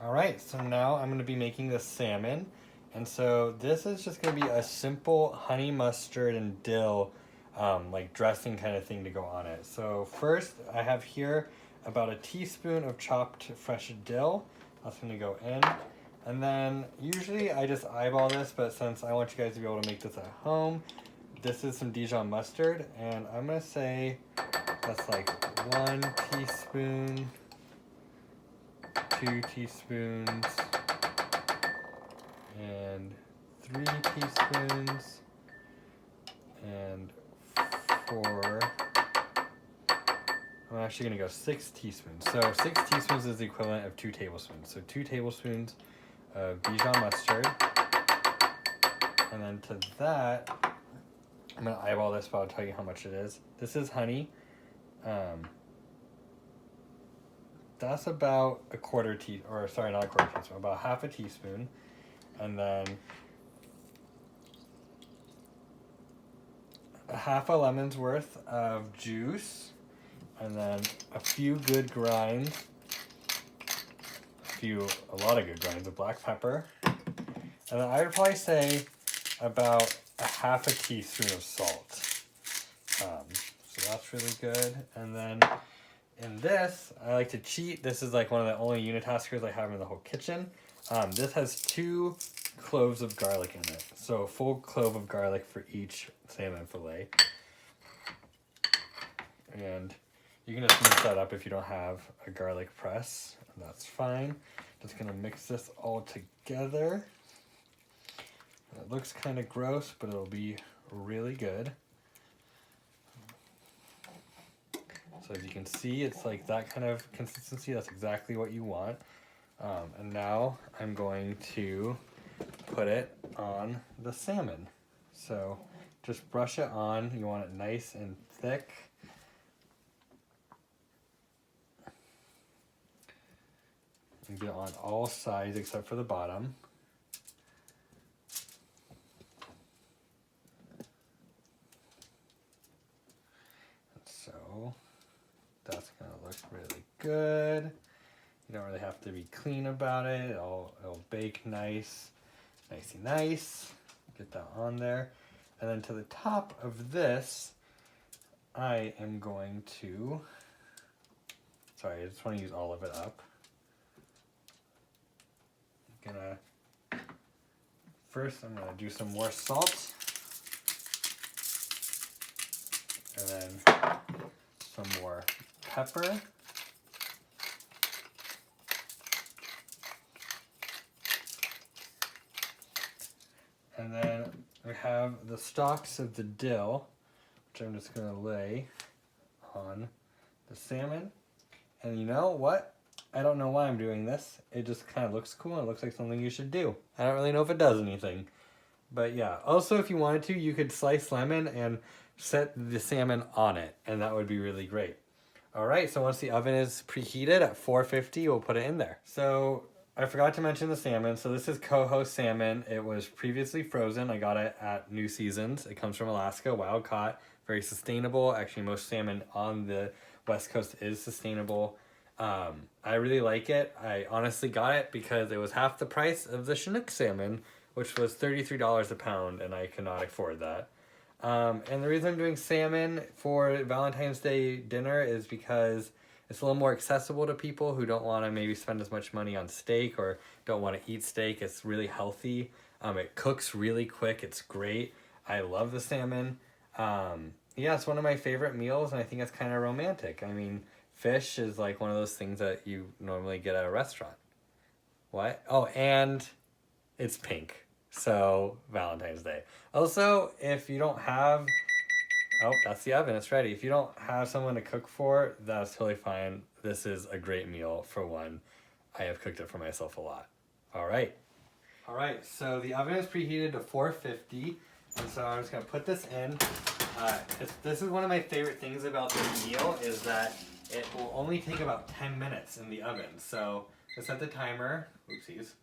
All right, so now I'm gonna be making the salmon. And so this is just gonna be a simple honey mustard and dill like dressing kind of thing to go on it. So first I have here about a teaspoon of chopped fresh dill. That's gonna go in. And then usually I just eyeball this, but since I want you guys to be able to make this at home, this is some Dijon mustard. And I'm gonna say that's like 1 teaspoon, 2 teaspoons, and 3 teaspoons, and 4. I'm actually going to go 6 teaspoons. So 6 teaspoons is the equivalent of 2 tablespoons. So 2 tablespoons of Dijon mustard. And then to that, I'm going to eyeball this, but I'll tell you how much it is. This is honey. That's about a quarter teaspoon, or sorry, not a quarter teaspoon, about half a teaspoon. And then a half a lemon's worth of juice. And then a few good grinds, a lot of good grinds of black pepper. And then I would probably say about a half a teaspoon of salt. So that's really good. And then in this, I like to cheat. This is like one of the only unitaskers I have in the whole kitchen. This has 2 cloves of garlic in it. So a full clove of garlic for each salmon fillet. And you can just mix that up if you don't have a garlic press. That's fine. Just gonna mix this all together. It looks kind of gross, but it'll be really good. So as you can see, it's like that kind of consistency. That's exactly what you want. And now I'm going to put it on the salmon. So just brush it on. You want it nice and thick. And get it on all sides except for the bottom. And so that's gonna look really good. You don't really have to be clean about it. It'll bake nice. Get that on there. And then to the top of this, I am going to, sorry, I just want to use all of it up. First I'm gonna do some more salt, and then some more pepper, and then we have the stalks of the dill, which I'm just gonna lay on the salmon. And you know what? I don't know why I'm doing this. It just kind of looks cool. It looks like something you should do. I don't really know if it does anything. But yeah, also if you wanted to, you could slice lemon and set the salmon on it. And that would be really great. All right, so once the oven is preheated at 450, we'll put it in there. So I forgot to mention the salmon. So this is coho salmon. It was previously frozen. I got it at New Seasons. It comes from Alaska, wild caught, very sustainable. Actually, most salmon on the West Coast is sustainable. I really like it. I honestly got it because it was half the price of the Chinook salmon, which was $33 a pound, and I could not afford that. And the reason I'm doing salmon for Valentine's Day dinner is because it's a little more accessible to people who don't want to maybe spend as much money on steak or don't want to eat steak. It's really healthy. It cooks really quick. It's great. I love the salmon. Yeah, it's one of my favorite meals, and I think it's kind of romantic. I mean, fish is like one of those things that you normally get at a restaurant. What? Oh, and it's pink. So, Valentine's Day. Also, if you don't have... Oh, that's the oven. It's ready. If you don't have someone to cook for, that's totally fine. This is a great meal for one. I have cooked it for myself a lot. All right. All right, so the oven is preheated to 450. And so I'm just going to put this in. This is one of my favorite things about this meal is that it will only take about 10 minutes in the oven. So I set the timer, oopsies,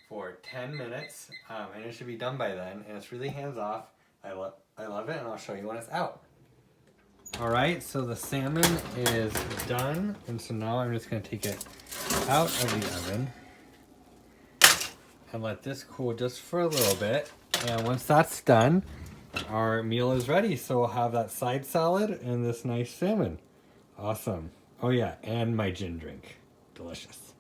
for 10 minutes, and it should be done by then. And it's really hands-off. I love it, and I'll show you when it's out. All right, so the salmon is done, and so now I'm just going to take it out of the oven. and let this cool just for a little bit. And once that's done, our meal is ready. So we'll have that side salad and this nice salmon. Awesome. Oh yeah, and my gin drink. Delicious.